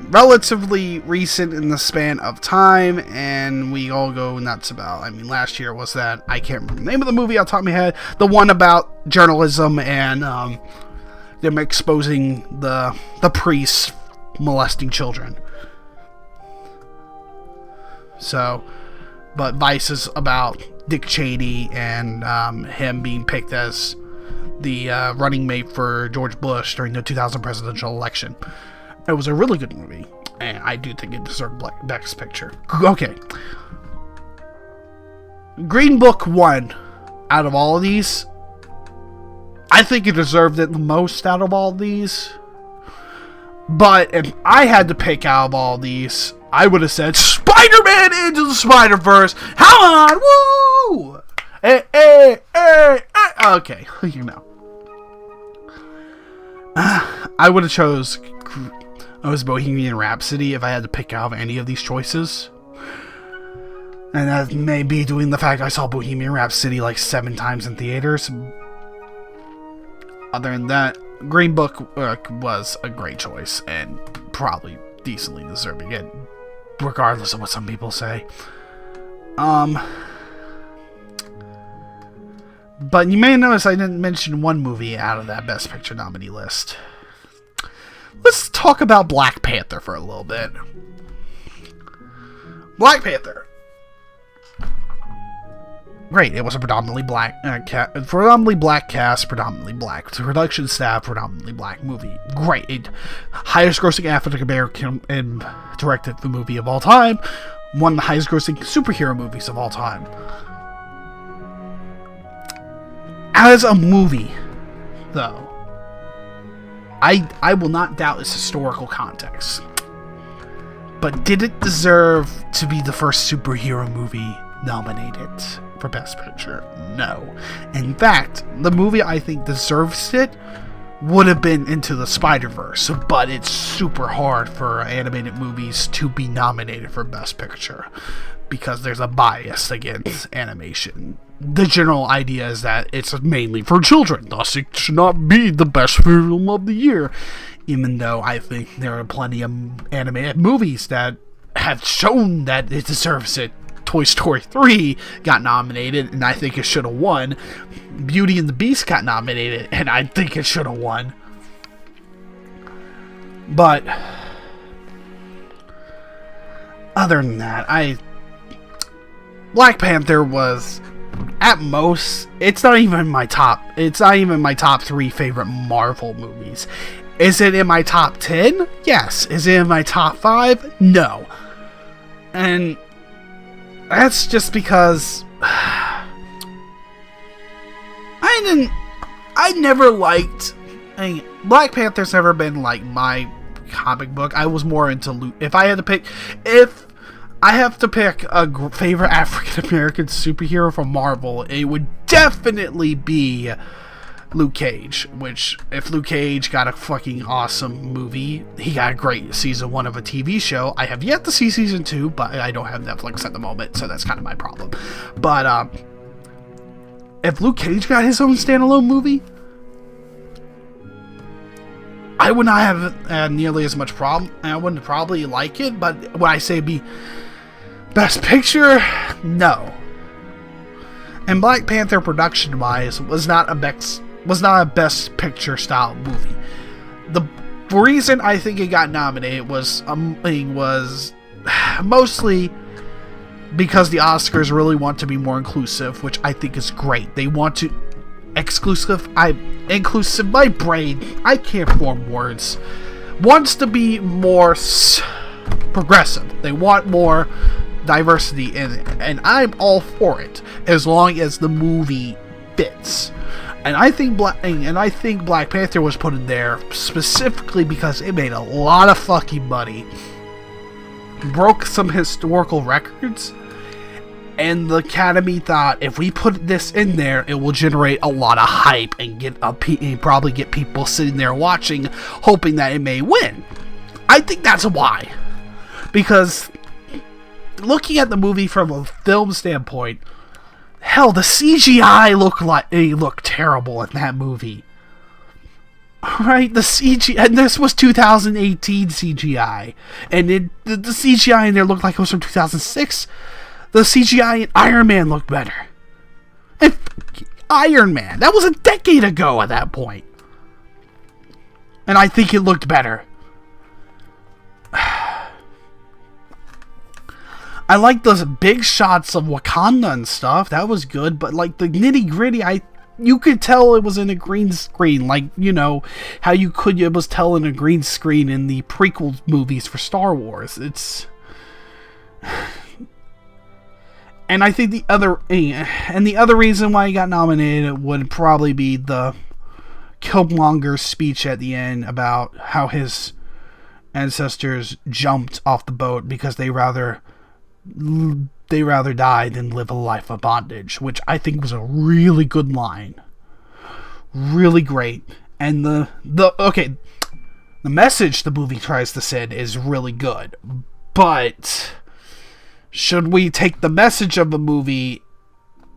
relatively recent in the span of time, and we all go nuts about. I mean, last year was that, I can't remember the name of the movie off the top of my head, the one about journalism and them exposing the priests molesting children. So, but Vice is about Dick Cheney and him being picked as the running mate for George Bush during the 2000 presidential election. It was a really good movie, and I do think it deserved Best Picture. Okay. Green Book won out of all of these. I think it deserved it the most out of all of these. But if I had to pick out of all of these, I would have said Spider-Man Into the Spider-Verse. How on? Woo! Okay, you know. I would have chose Bohemian Rhapsody if I had to pick out of any of these choices. And that may be due to the fact I saw Bohemian Rhapsody like 7 times in theaters. Other than that, Green Book was a great choice and probably decently deserving it, regardless of what some people say. But you may notice I didn't mention one movie out of that Best Picture nominee list. Let's talk about Black Panther for a little bit. Black Panther. Great, it was a predominantly black cast, predominantly black production staff, predominantly black movie. Great, highest grossing African American and directed the movie of all time, one of the highest grossing superhero movies of all time. As a movie, though, I will not doubt its historical context. But did it deserve to be the first superhero movie nominated for Best Picture? No. In fact, the movie I think deserves it would have been Into the Spider-Verse, but it's super hard for animated movies to be nominated for Best Picture because there's a bias against animation. The general idea is that it's mainly for children, thus it should not be the best film of the year, even though I think there are plenty of animated movies that have shown that it deserves it. Toy Story 3 got nominated, and I think it should have won. Beauty and the Beast got nominated, and I think it should have won. But other than that, Black Panther was, at most, it's not even my top 3 favorite Marvel movies. Is it in my top 10? Yes. Is it in my top 5? No. And that's just because Black Panther's never been like my comic book. I was more into if I have to pick a favorite African American superhero from Marvel, it would definitely be Luke Cage. Which, if Luke Cage got a fucking awesome movie, he got a great season 1 of a TV show. I have yet to see season 2, but I don't have Netflix at the moment, so that's kind of my problem. But if Luke Cage got his own standalone movie, I would not have nearly as much problem. I wouldn't probably like it, but when I say be Best Picture, no. And Black Panther, production-wise, was not a Best Picture style movie. The reason I think it got nominated was mostly because the Oscars really want to be more inclusive, which I think is great. They want to inclusive. My brain, I can't form words. Wants to be more progressive. They want more diversity in it, and I'm all for it as long as the movie fits. And I think Black Panther was put in there specifically because it made a lot of fucking money, broke some historical records, and the Academy thought if we put this in there, it will generate a lot of hype and probably get people sitting there watching, hoping that it may win. I think that's why, because looking at the movie from a film standpoint, hell, the CGI looked terrible in that movie. Right, the CGI, and this was 2018 CGI, and the CGI in there looked like it was from 2006. The CGI in Iron Man looked better. And Iron Man, that was a decade ago at that point, and I think it looked better. I like those big shots of Wakanda and stuff. That was good, but like the nitty gritty, you could tell it was in a green screen, like, you know how you was tell in a green screen in the prequel movies for Star Wars. And I think the other reason why he got nominated would probably be the Killmonger's speech at the end about how his ancestors jumped off the boat because they rather die than live a life of bondage, which I think was a really good line. Really great. And the message the movie tries to send is really good. But should we take the message of the movie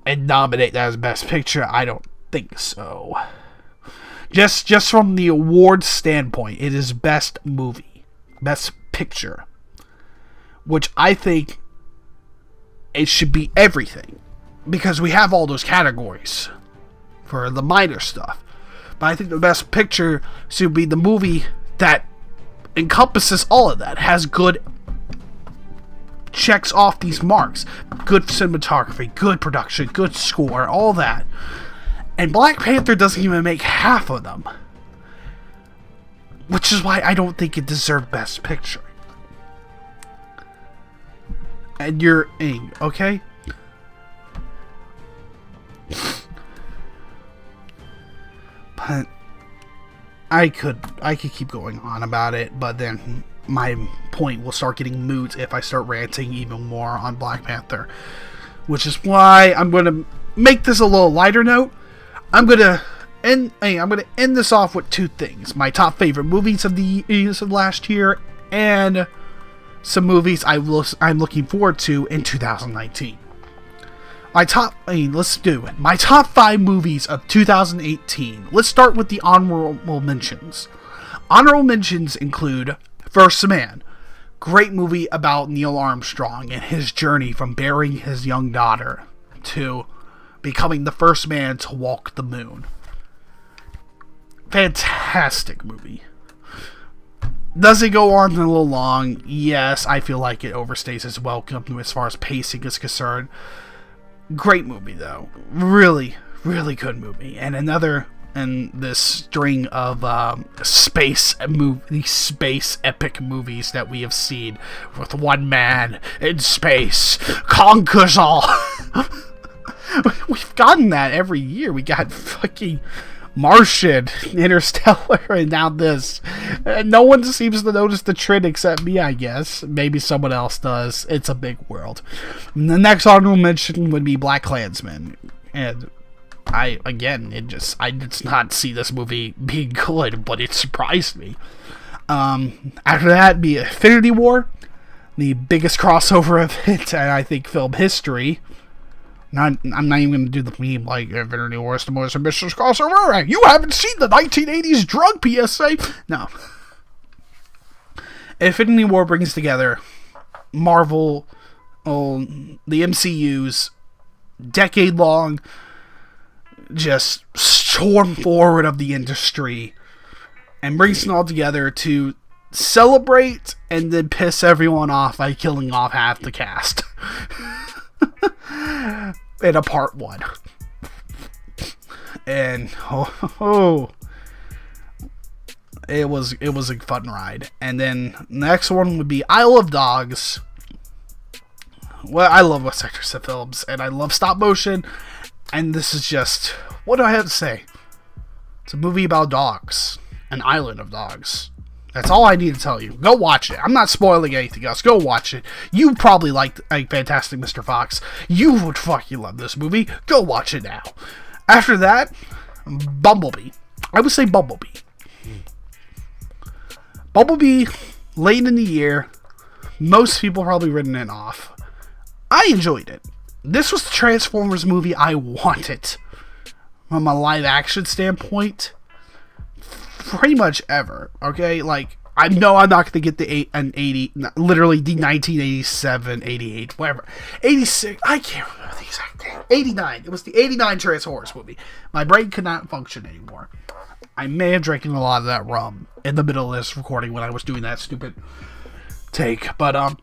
and nominate that as Best Picture? I don't think so. Just from the award standpoint, it is Best Movie, Best Picture, which I think it should be everything, because we have all those categories for the minor stuff. But I think the Best Picture should be the movie that encompasses all of that, has good, checks off these marks, good cinematography, good production, good score, all that. And Black Panther doesn't even make half of them, which is why I don't think it deserved Best Picture. And you're in, okay? But I could keep going on about it, but then my point will start getting moot if I start ranting even more on Black Panther, which is why I'm going to make this a little lighter note. I'm gonna end this off with two things: my top favorite movies of the last year, and some movies I'm looking forward to in 2019. Let's do it. My top 5 movies of 2018. Let's start with the honorable mentions. Honorable mentions include First Man. Great movie about Neil Armstrong and his journey from burying his young daughter to becoming the first man to walk the moon. Fantastic movie. Does it go on a little long? Yes, I feel like it overstays its welcome as far as pacing is concerned. Great movie, though. Really, really good movie. And another in this string of space epic movies that we have seen, with one man in space conquers all. We've gotten that every year. We got fucking Martian, Interstellar, and now this. No one seems to notice the trend except me, I guess. Maybe someone else does. It's a big world. And the next honorable mention would be BlacKkKlansman. And I did not see this movie being good, but it surprised me. After that, be Infinity War, the biggest crossover event, and I think film history. I'm not even going to do the meme like Infinity War is the most ambitious crossover. You haven't seen the 1980s drug PSA. No. Infinity War brings together Marvel, the MCU's decade-long just storm forward of the industry, and brings it all together to celebrate and then piss everyone off by killing off half the cast. In a part 1. And it was a fun ride. And then the next one would be Isle of Dogs. Well, I love Wes Anderson films, and I love stop motion, and this is just, what do I have to say? It's a movie about dogs, an island of dogs. That's all I need to tell you. Go watch it. I'm not spoiling anything else. Go watch it. You probably liked Fantastic Mr. Fox. You would fucking love this movie. Go watch it now. After that, Bumblebee. I would say Bumblebee. Bumblebee, late in the year. Most people probably written it off. I enjoyed it. This was the Transformers movie I wanted. From a live action standpoint. Pretty much ever, okay? Like, I know I'm not going to get literally the 1987, 88, whatever. 86, I can't remember the exact date. 89. It was the 89 Transformers movie. My brain could not function anymore. I may have drank a lot of that rum in the middle of this recording when I was doing that stupid take, but,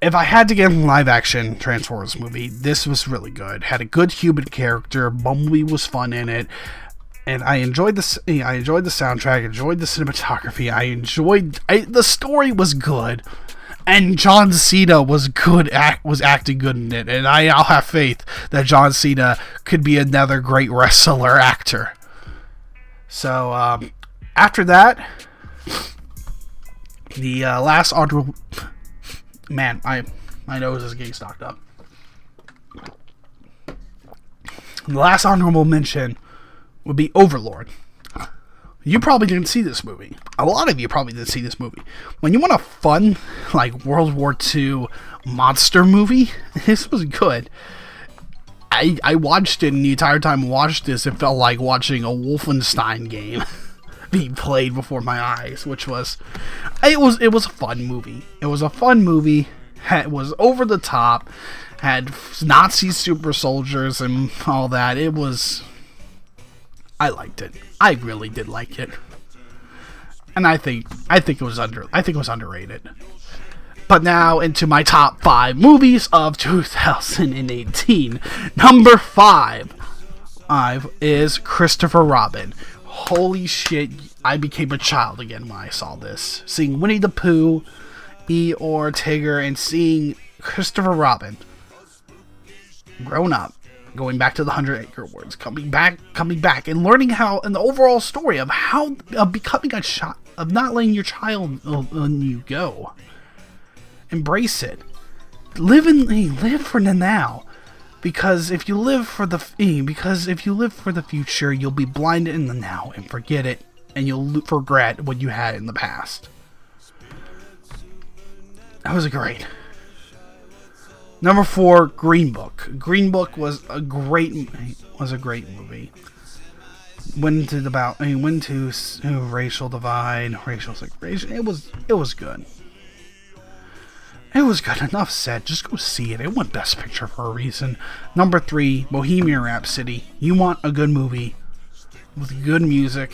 if I had to get a live-action Transformers movie, this was really good. Had a good human character. Bumblebee was fun in it, and I enjoyed the soundtrack. Enjoyed the cinematography. The story was good, and John Cena was good. Was acting good in it, and I'll have faith that John Cena could be another great wrestler actor. So After that, the last honorable... Man, my nose is getting stocked up. The last honorable mention would be Overlord. You probably didn't see this movie. A lot of you probably didn't see this movie. When you want a fun, like, World War II monster movie, this was good. I watched it, and the entire time I watched this, it felt like watching a Wolfenstein game being played before my eyes, which was... It was a fun movie. It was a fun movie. It was over the top. Had Nazi super soldiers and all that. It was... I liked it. I really did like it. And I think it was underrated. But now into my top 5 movies of 2018. Number 5 is Christopher Robin. Holy shit, I became a child again when I saw this. Seeing Winnie the Pooh, Eeyore, Tigger, and seeing Christopher Robin grown up, going back to the 100 Acre Woods, coming back, and learning how, and the overall story of how, becoming a child, of not letting your child let you go. Embrace it. Live for the now, because if you live for the future, you'll be blinded in the now and forget it, and you'll regret what you had in the past. That was great. Number 4, Green Book. Green Book was a great movie. Went to racial divide, racial segregation. It was good. It was good. Enough said. Just go see it. It won Best Picture for a reason. Number 3, Bohemian Rhapsody. You want a good movie with good music,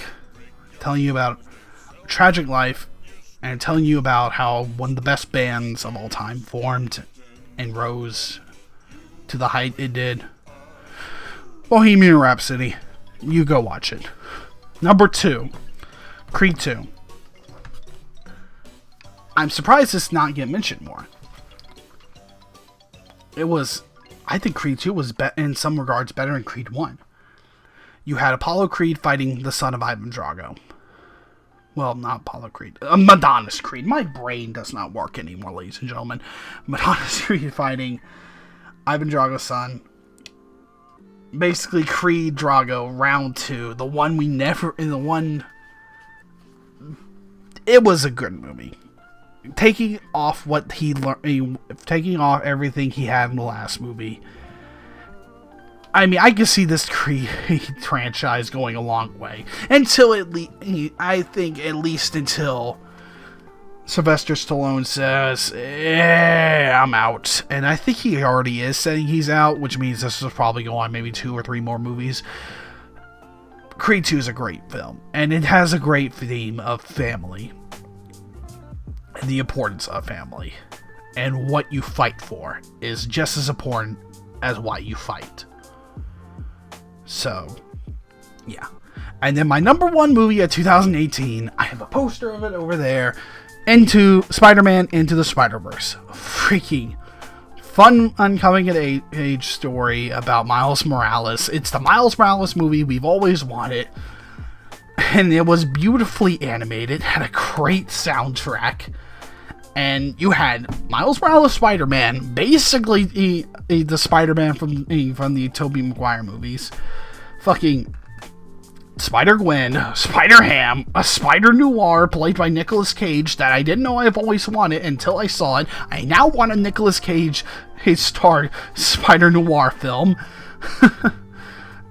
telling you about a tragic life, and telling you about how one of the best bands of all time formed and rose to the height it did. Bohemian Rhapsody. You go watch it. Number 2, Creed 2. I'm surprised this not get mentioned more. I think Creed 2 was in some regards better than Creed 1. You had Apollo Creed fighting the son of Ivan Drago. Well, not Apollo Creed. Madonna's Creed. My brain does not work anymore, ladies and gentlemen. Madonna's Creed fighting Ivan Drago's son. Basically, Creed Drago round 2. The one we never... It was a good movie. Taking off what he learned... Taking off everything he had in the last movie. I mean, I can see this Creed franchise going a long way. Until I think at least until Sylvester Stallone says, I'm out. And I think he already is saying he's out, which means this will probably go on maybe 2 or 3 more movies. Creed 2 is a great film, and it has a great theme of family. And the importance of family. And what you fight for is just as important as why you fight. So, yeah. And then my number 1 movie of 2018, I have a poster of it over there, Into Spider-Man Into the Spider-Verse. Freaking fun uncoming at age story about Miles Morales. It's the Miles Morales movie we've always wanted. And it was beautifully animated, had a great soundtrack. And you had Miles Morales Spider-Man, basically the Spider-Man from the Tobey Maguire movies. Fucking Spider-Gwen, Spider-Ham, a Spider-Noir played by Nicolas Cage that I didn't know I've always wanted until I saw it. I now want a Nicolas Cage starred Spider-Noir film.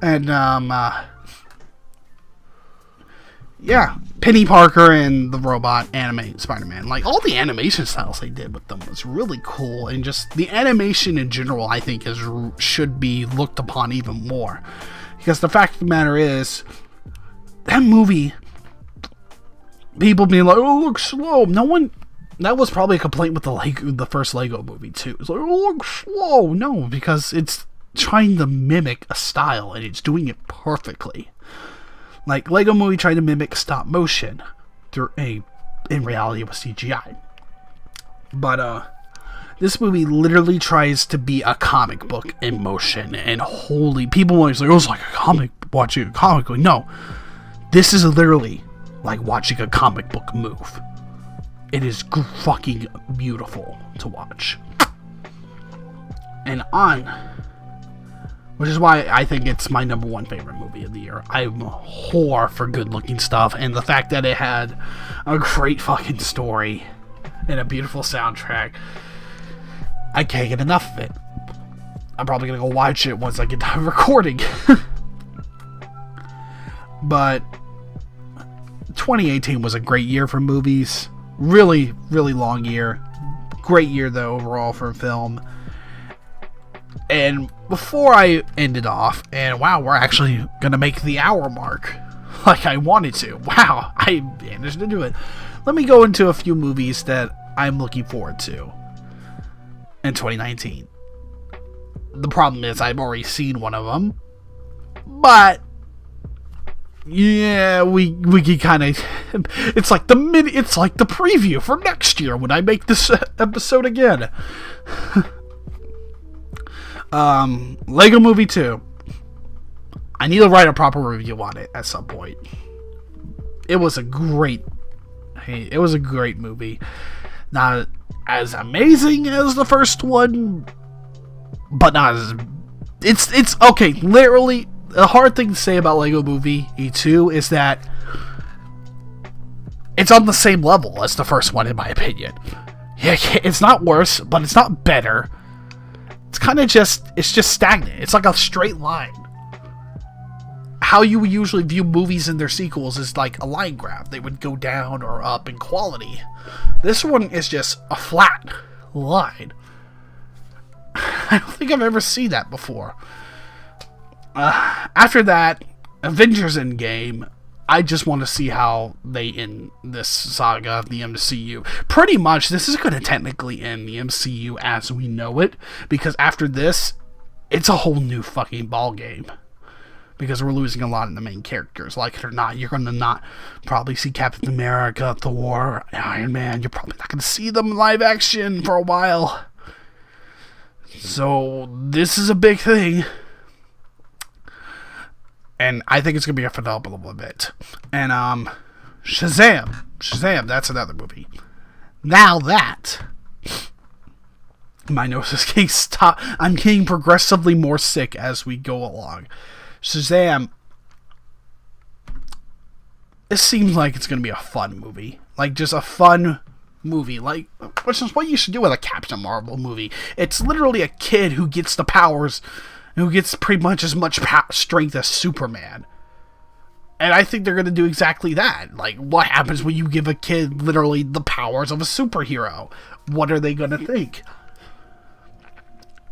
And, yeah, Penny Parker and the robot anime Spider-Man. Like, all the animation styles they did with them was really cool. And just the animation in general, I think, should be looked upon even more. Because the fact of the matter is, that movie, people being like, oh, it looks slow. That was probably a complaint with the first Lego movie, too. It's like, oh, it looks slow. No, because it's trying to mimic a style, and it's doing it perfectly. Like, Lego Movie tried to mimic stop motion in reality it was CGI. But, this movie literally tries to be a comic book in motion, and holy, people always like, oh, it's like a comic, watching a comic book. No, this is literally like watching a comic book move. It is fucking beautiful to watch. And which is why I think it's my number one favorite movie of the year. I'm a whore for good looking stuff, and the fact that it had a great fucking story and a beautiful soundtrack, I can't get enough of it. I'm probably gonna go watch it once I get done recording. But 2018 was a great year for movies. Really, really long year. Great year though overall for film. And before I end it off, and wow, we're actually gonna make the hour mark like I wanted to. Wow, I managed to do it. Let me go into a few movies that I'm looking forward to in 2019. The problem is I've already seen one of them, but yeah, we can kind of. It's like the preview for next year when I make this episode again. Lego Movie 2. I need to write a proper review on it at some point. It was a great movie. Not as amazing as the first one, but not as... It's okay, literally, the hard thing to say about Lego Movie 2 is that it's on the same level as the first one, in my opinion. Yeah, it's not worse, but it's not better. It's kind of just stagnant. It's like a straight line. How you would usually view movies and their sequels is like a line graph. They would go down or up in quality. This one is just a flat line. I don't think I've ever seen that before. After that, Avengers Endgame, I just want to see how they end this saga of the MCU. Pretty much, this is going to technically end the MCU as we know it, because after this, it's a whole new fucking ball game. Because we're losing a lot of the main characters. Like it or not, you're going to not probably see Captain America, Thor, Iron Man. You're probably not going to see them in live action for a while. So, this is a big thing. And I think it's going to be a phenomenal event. And, Shazam, that's another movie. Now that... My nose is getting stopped. I'm getting progressively more sick as we go along. Shazam, it seems like it's going to be a fun movie. Like, just a fun movie. Like, which is what you should do with a Captain Marvel movie. It's literally a kid who gets the powers, who gets pretty much as much strength as Superman. And I think they're going to do exactly that. Like, what happens when you give a kid literally the powers of a superhero? What are they going to think?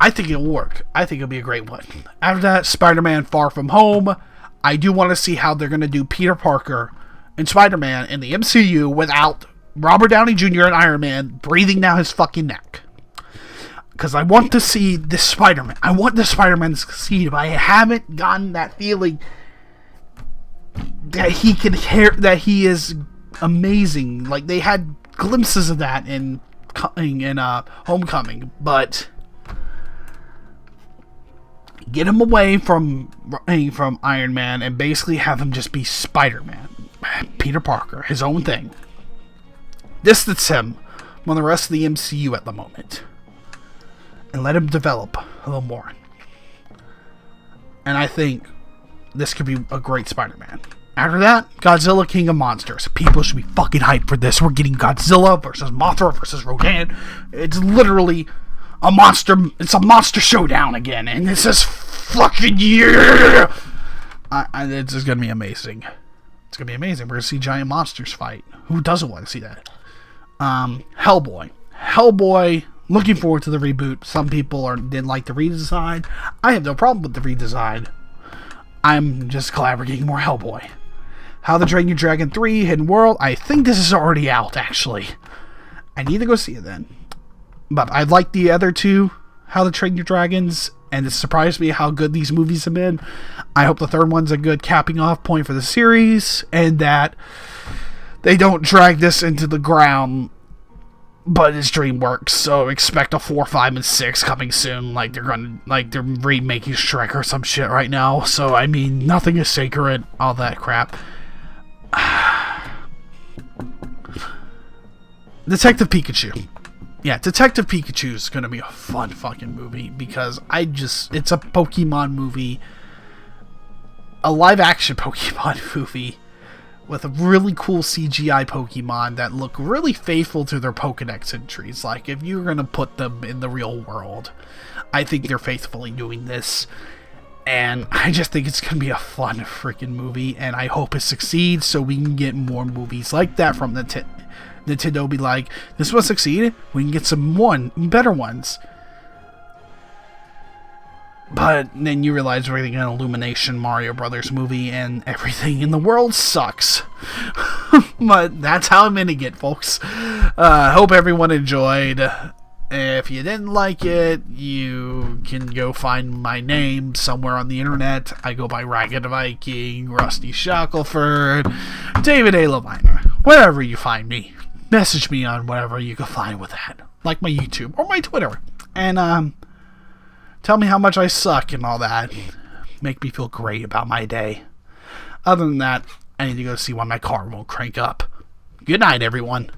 I think it'll work. I think it'll be a great one. After that, Spider-Man Far From Home. I do want to see how they're going to do Peter Parker and Spider-Man in the MCU without Robert Downey Jr. and Iron Man breathing down his fucking neck. Because I want to see this Spider-Man. I want this Spider-Man to succeed, but I haven't gotten that feeling that he can that he is amazing. Like, they had glimpses of that in Homecoming, but... Get him away from Iron Man and basically have him just be Spider-Man. Peter Parker, his own thing. Distance him from the rest of the MCU at the moment. And let him develop a little more. And I think this could be a great Spider-Man. After that, Godzilla King of Monsters. People should be fucking hyped for this. We're getting Godzilla versus Mothra versus Rodan. It's literally... It's a monster showdown again, and this is fucking yeah! It's just gonna be amazing. It's gonna be amazing. We're gonna see giant monsters fight. Who doesn't want to see that? Hellboy. Looking forward to the reboot. Some people didn't like the redesign. I have no problem with the redesign. I'm just glad we're getting more Hellboy. How to Train Your Dragon 3 Hidden World. I think this is already out, actually. I need to go see it then. But I like the other two, How to Train Your Dragons, and it surprised me how good these movies have been. I hope the third one's a good capping off point for the series, and that they don't drag this into the ground, but it's DreamWorks, so expect a 4, 5, and 6 coming soon, like they're remaking Shrek or some shit right now. So, I mean, nothing is sacred, all that crap. Detective Pikachu. Yeah, Detective Pikachu is going to be a fun fucking movie because it's a Pokemon movie, a live action Pokemon movie with a really cool CGI Pokemon that look really faithful to their Pokedex entries. Like, if you're going to put them in the real world, I think they're faithfully doing this. And I just think it's going to be a fun freaking movie, and I hope it succeeds so we can get more movies like that from Nintendo. Be like, this one succeeded, we can get some better ones. But then you realize we're getting an Illumination Mario Brothers movie and everything in the world sucks. But that's how I'm ending it, folks. Hope everyone enjoyed. If you didn't like it, you can go find my name somewhere on the internet. I go by Raggedviking, Rusty Shackleford, David A. Leviner. Wherever you find me, message me on whatever you can find with that. Like my YouTube or my Twitter. And, tell me how much I suck and all that. Make me feel great about my day. Other than that, I need to go see why my car won't crank up. Good night, everyone.